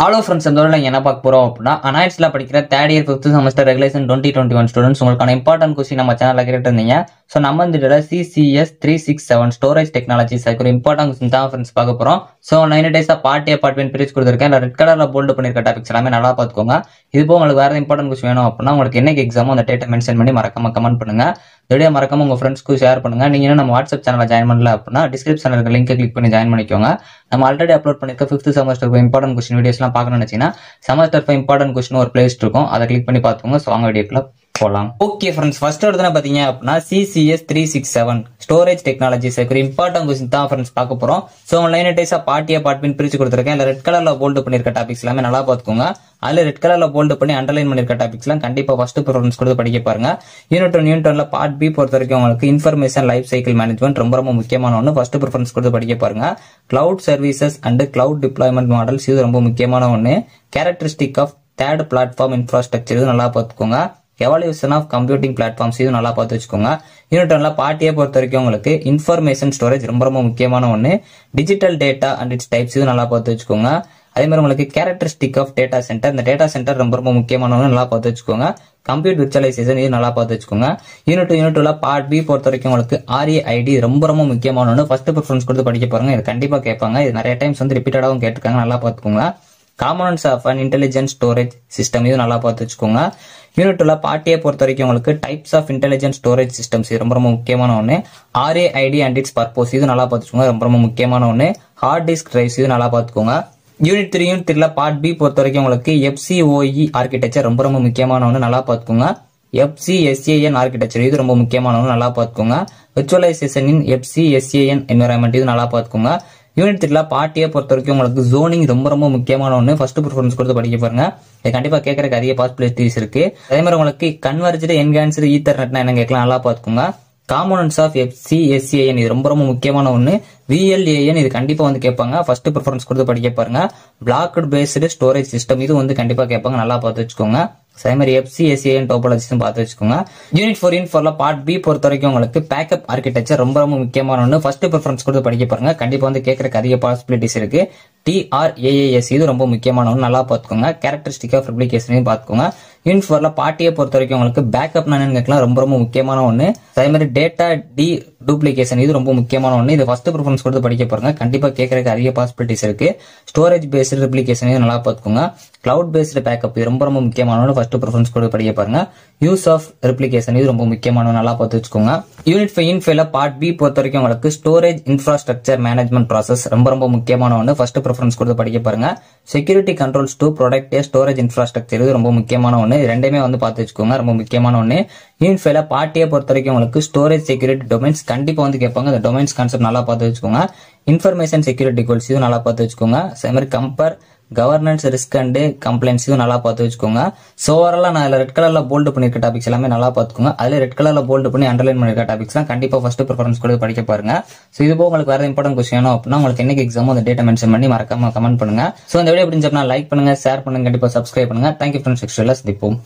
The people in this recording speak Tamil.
ஹலோ ஃப்ரெண்ட்ஸ், இந்த நாங்கள் என்ன பார்க்க போகிறோம் அப்படின்னா அனாய்ட்ஸில் படிக்கிற third year 5th semester regulation 2021 students உங்களுக்கான இம்பார்ட்டன்ட் கொஸ்டின் நம்ம சேனலில் கேட்டு இருந்தீங்க. ஸோ நம்ம இந்த CCS 367 ஸ்டோரேஜ் டெக்னாலஜிஸ் ஒரு இம்பார்ட்டன்ட் கொஸ்டின் தான் ஃப்ரெண்ட்ஸ் பார்க்க போகிறோம். ஸோ 9 டேஸாக பார்ட் பிரிச்சு கொடுத்துருக்கேன். இல்லை ரெட் கலரில் போல்டு பண்ணியிருக்க டாபிக்ஸ் எல்லாமே நல்லா பார்த்துக்கோங்க. இது போக உங்களுக்கு வேறு இம்பார்ட்டன்ட் கொஸ்டின் வேணும் அப்படின்னா உங்களுக்கு என்னைக்கு எக்ஸாமோ அந்த டேட்டை மென்ஷன் பண்ணி மறக்காம கமெண்ட் பண்ணுங்க. வீடியோ மறக்காம உங்கள் ஃப்ரெண்ட்ஸ்க்கு ஷேர் பண்ணுங்க. நீங்கள் இன்னும் நம்ம வாட்ஸ்அப் சேனலில் ஜாயின் பண்ணல அப்படின்னா டிஸ்கிரிப்ஷனில் இருக்க லிங்க் கிளிக் பண்ணி ஜாயின் பண்ணிக்கோங்க. நம்ம ஆல்ரெடி அப்லோட் பண்ணிருக்க 5th செமஸ்டர் இம்பார்ட்டன்ட் கொஸ்டின் வீடியோஸ்லாம் பார்க்கணும்னு நினைச்சீங்கன்னா செமஸ்டர் 5 இம்பார்ட்டன்ட் கொஸ்டின் ஒரு பிளேலிஸ்ட் இருக்கும், அதை கிளிக் பண்ணி பார்த்துக்கோங்க. ஸோ வாங்க வீடியோக்குள்ள போலாம். ஓகே ஃப்ரெண்ட்ஸ், ஃபர்ஸ்ட் எடுத்து பாத்தீங்க அப்படின்னா CCS 367 ஸ்டோரேஜ் டெக்னாலஜிஸ் ஒரு இம்பார்ட்டன்ட் கொஸ்டின் தான் ஃப்ரெண்ட்ஸ் பார்க்க போறோம். ஸோ லைன் டேஸா பார்ட் பிரிச்சு கொடுத்துருக்கேன். இல்லை ரெட் கலர்ல போல்டு பண்ணிருக்க டாபிக்ஸ் எல்லாமே நல்லா பார்த்துக்கோங்க. அதுல ரெட் கலர்ல போல்டு பண்ணி அண்டர்லைன் பண்ணிருக்க டாபிக்ஸ் எல்லாம் கண்டிப்பா ஃபர்ஸ்ட் ப்ரிஃபரன்ஸ் கொடுத்து படிக்க பாருங்க. யூனிட் 1 பார்ட் பி பொறுத்த வரைக்கும் உங்களுக்கு இன்ஃபர்மேஷன் லைஃப் சைக்கிள் மேனேஜ்மெண்ட் ரொம்ப முக்கியமான ஒன்று. ஃபர்ஸ்ட் ப்ரிஃபரன்ஸ் கொடுத்து படிக்க பாருங்க. Cloud services and cloud deployment models இது ரொம்ப முக்கியமான ஒன்று. Characteristic of third platform infrastructure இது நல்லா பார்த்துக்கோங்க. எவால்யூஷன் ஆஃப் கம்ப்யூட்டிங் பிளாட்ஃபார்ம்ஸ் இது நல்லா பார்த்து வச்சுக்கோங்க. யூனிட் 1 பார்ட்டியை பொறுத்த வரைக்கும் உங்களுக்கு இன்ஃபர்மேஷன் ஸ்டோரேஜ் ரொம்ப முக்கியமான ஒன்று. Digital data and it's types இது நல்லா பார்த்து வச்சுக்கோங்க. அதே மாதிரி உங்களுக்கு கேரக்டரிஸ்டிக் ஆஃப் டேட்டா சென்டர், இந்த டேட்டா சென்டர் ரொம்ப முக்கியமான ஒன்று, நல்லா பார்த்து வச்சுக்கோங்க. கம்ப்யூட்டர் விர்ச்சுவலைசேஷன் இது நல்லா பார்த்து வச்சுக்கோங்க. யூனிட் 2 பார்ட் பி பொறுத்த வரைக்கும் உங்களுக்கு RAID ரொம்ப முக்கியமான ஒன்று. ஃபர்ஸ்ட் ப்ரிஃபரன்ஸ் கொடுத்து படிக்க பாருங்க. இது கண்டிப்பா கேட்பாங்க. இது நிறைய டைம்ஸ் ரிப்பீட்டடாகவும் கேட்டிருக்காங்க, நல்லா பார்த்துக்கோங்க. Components of an intelligent storage system இது நல்லா பார்த்து வச்சுக்கோங்க. யூனிட் 2 பார்ட்டியை பொறுத்த வரைக்கும் உங்களுக்கு types of intelligent storage systems இது ரொம்ப முக்கியமான ஒன்று. RAID அண்ட் இட்ஸ் பர்பஸ் இது நல்லா பார்த்துக்கோங்க, ரொம்ப முக்கியமான ஒன்று. ஹார்ட் டிஸ்க் டிரைவ்ஸ் இது நல்லா பார்த்துக்கோங்க. யூனிட் 3 பார்ட் பி பொறுத்த வரைக்கும் உங்களுக்கு FCOE ஆர்கிடெக்சர் ரொம்ப முக்கியமான ஒன்று, நல்லா பார்த்துக்கோங்க. FCSAN ஆர்கிடெக்சர் இது ரொம்ப முக்கியமான ஒன்று, நல்லா பார்த்துக்கோங்க. விர்ச்சுவலைசேஷன் இன் FCSAN என்விரான்மெண்ட் இது நல்லா பார்த்துக்கோங்க. யூனிட் 3 பார்ட்டியை பொறுத்த வரைக்கும் உங்களுக்கு ஜோனிங் ரொம்ப முக்கியமான ஒன்று. ஃபர்ஸ்ட் ப்ரிஃபரன்ஸ் கொடுத்து படிக்க பாருங்க. இது கண்டிப்பா கேட்கறதுக்கு அதிக பாசிபிலிட்டிஸ் இருக்கு. அதே மாதிரி உங்களுக்கு கன்வர்ஜ்டு என்ஹான்ஸ்டு ஈத்தர்நெட்னா என்ன கேட்கலாம், நல்லா பார்த்துக்கோங்க. காம்போனன்ட்ஸ் ஆஃப் FCSAN இது ரொம்ப முக்கியமான ஒன்று. VLAN இது கண்டிப்பா கேட்பாங்க. ஃபர்ஸ்ட் ப்ரிஃபரன்ஸ் கொடுத்து படிக்க பாருங்க. பிளாக் பேஸ்டு ஸ்டோரேஜ் சிஸ்டம் இது கண்டிப்பா கேட்பாங்க, நல்லா பார்த்து வச்சுக்கோங்க. அதே மாதிரி FCSAN டோபாலஜிஸும் பார்த்து வச்சுக்கோங்க. யூனிட் 4 பார்ட் பி பொறுத்த வரைக்கும் உங்களுக்கு பேக்கப் ஆர்கிடெக்சர் ரொம்ப முக்கியமான ஒன்று. ஃபர்ஸ்ட் ப்ரிஃபரன்ஸ் கொடுத்து படிக்க பாருங்க. கண்டிப்பா கேட்கறதுக்கு அதிக பாசிபிலிட்டிஸ் இருக்கு. TRAAS இது ரொம்ப முக்கியமான ஒன்று, நல்லா பார்த்துக்கோங்க. கேரக்டரிஸ்டிக் ஆஃப் ரெப்ளிகேஷனையும் பார்த்துக்கோங்க. யூனிட் 4 பார்ட்டியை பொறுத்த வரைக்கும் உங்களுக்கு பேக்கப் கேட்கலாம், ரொம்ப முக்கியமான ஒன்று. அதே மாதிரி டேட்டா டூப்ளிகேஷன் இது ரொம்ப முக்கியமான ஒன்று. இது ஃபர்ஸ்ட் ப்ரிஃபரன்ஸ் கொடுத்து படிக்க பாருங்க. கண்டிப்பா கேட்கறதுக்கு அதிக பாசிபிலிட்டிஸ் இருக்கு. ஸ்டோரேஜ் பேஸ்டு ரெப்ளிகேஷன் இது நல்லா பார்த்துக்கோங்க. கிளவுட் பேஸ்டு பேக்கப் இது ரொம்ப முக்கியமான ஒன்று. ஃபர்ஸ்ட் ப்ரிஃபரன்ஸ் கொடுத்து படிக்க பாருங்க. யூஸ் ஆஃப் ரெப்ளிகேஷன் இது ரொம்ப முக்கியமான, நல்லா பார்த்து வச்சுக்கோங்க. யூனிட் 5 பார்ட் பி பொறுத்த வரைக்கும் உங்களுக்கு ஸ்டோரேஜ் இன்ஃப்ராஸ்ட்ரக்சர் மேனேஜ்மெண்ட் ப்ராசஸ் ரொம்ப முக்கியமான ஒன்று. ஃபர்ஸ்ட் ப்ரிஃபரன்ஸ் கொடுத்து படிக்க பாருங்க. Security controls to protect storage infrastructure இது ரொம்ப முக்கியமான ஒன்று. ரெண்டுமே பார்த்து வச்சுக்கோங்க, ரொம்ப முக்கியமான ஒன்று. யூனிட் 5 பார்ட்டியை பொறுத்த வரைக்கும் உங்களுக்கு ஸ்டோரேஜ் செக்யூரிட்டி டொமைன்ஸ் கண்டிப்பா கேட்பாங்க. இந்த டொமைன்ஸ் கான்செப்ட் நல்லா பார்த்து வச்சுக்கோங்க. இன்ஃபர்மேஷன் செக்யூரிட்டி கோல்ஸ் இது நல்லா பார்த்து வச்சுக்கோங்க. அதே மாதிரி compare governance risk and complaints இது நல்லா பார்த்து வச்சுக்கோங்க. ஸோ ஓவராலா நான் ரெட் கலர்ல போல்டு பண்ணிருக்க டாபிக்ஸ் எல்லாமே நல்லா பார்த்துக்கோங்க. அதுல ரெட் கலர்ல போல்டு பண்ணி அண்டர்லைன் பண்ணிருக்க டாபிக்ஸ் கண்டிப்பா ஃபர்ஸ்ட் ப்ரிஃபரன்ஸ் கொடுத்து படிக்க பாருங்க. ஸோ இது போக உங்களுக்கு வேற இம்பார்ட்டன்ட் கொஸ்டின் வேணும் அப்படின்னா உங்களுக்கு என்னைக்கு எக்ஸாமோ அந்த டேட்டா மென்ஷன் பண்ணி மறக்காம கமெண்ட் பண்ணுங்க. ஸோ இந்த வீடியோ பிடிச்சா லைக் பண்ணுங்க, ஷேர் பண்ணுங்க, கண்டிப்பா சப்ஸ்கிரைப் பண்ணுங்க. தேங்க்யூ ஃப்ரெண்ட்ஸ், சந்திப்போம்.